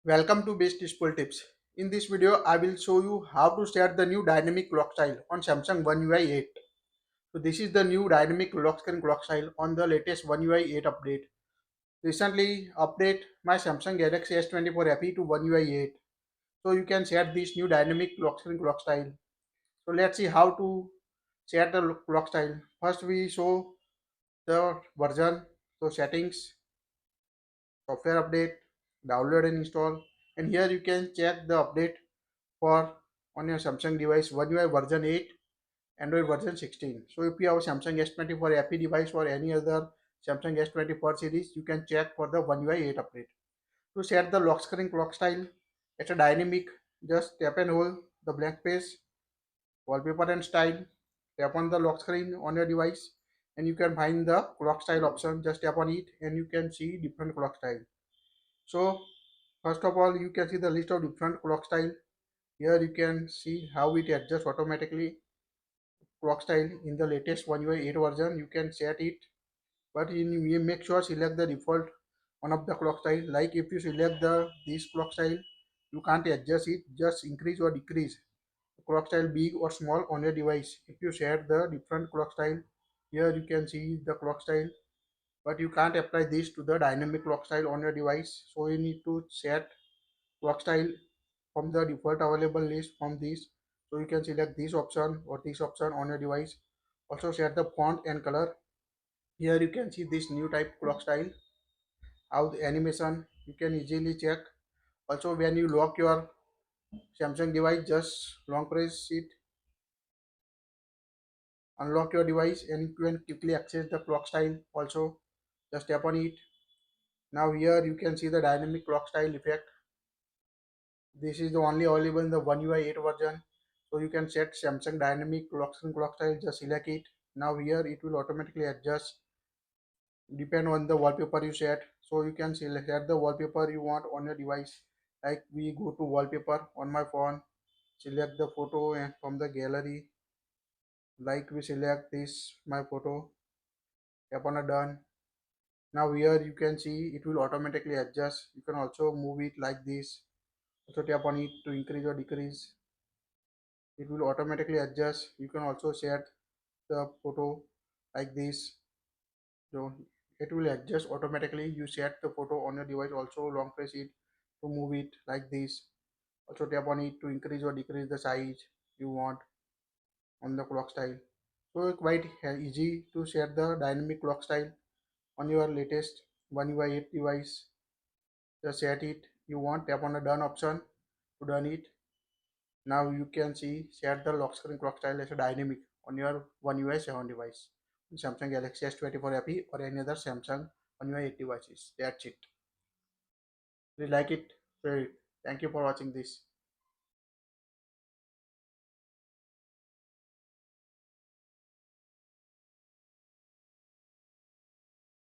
Welcome to Best Useful Tips. In this video, I will show you how to set the new dynamic clock style on Samsung One UI 8. So this is the new dynamic lock screen clock style on the latest One UI 8 update. Recently update my Samsung Galaxy S24 FE to One UI 8. So you can set this new dynamic lock screen clock style. So let's see how to set the clock style. First we show the version, so settings, software update, download and install, and here you can check the update for on your Samsung device One UI version 8, Android version 16. So if you have Samsung S24 FE device or any other Samsung S24 series, you can check for the One UI 8 update. To set the lock screen clock style, it's a dynamic. Just tap and hold the blank space, wallpaper and style. Tap on the lock screen on your device, and you can find the clock style option. Just tap on it, and you can see different clock style. So first of all, you can see the list of different clock style. Here you can see how it adjusts automatically clock style in the latest One UI 8 version. You can set it, but you make sure select the default one of the clock style. Like if you select the this clock style, you can't adjust it. Just increase or decrease the clock style big or small on your device. If you set the different clock style, here you can see the clock style, but you can't apply this to the dynamic clock style on your device. So you need to set clock style from the default available list from this. So you can select this option or this option on your device. Also set the font and color. Here you can see this new type clock style, how the animation you can easily check. Also when you lock your Samsung device, just long press it, unlock your device, and you can quickly access the clock style. Also just tap on it. Now here you can see the dynamic clock style effect. This is the only available in the One UI 8 version. So you can set Samsung dynamic clock screen clock style, just select it. Now here it will automatically adjust depend on the wallpaper you set. So you can select the wallpaper you want on your device. Like we go to wallpaper on my phone, select the photo and from the gallery. Like we select this my photo, tap on a done. Now here you can see it will automatically adjust. You can also move it like this. Also tap on it to increase or decrease. It will automatically adjust. You can also set the photo like this. So it will adjust automatically. You set the photo on your device. Also long press it to move it like this. Also tap on it to increase or decrease the size you want on the clock style. So it's quite easy to set the dynamic clock style on your latest One UI 8 device. Just set it you want, tap on the done option to done it. Now you can see set the lock screen clock style as a dynamic on your One UI 7 device, Samsung Galaxy S24 FE or any other Samsung One UI 8 devices. That's it. If you like it, share it. Thank you for watching this.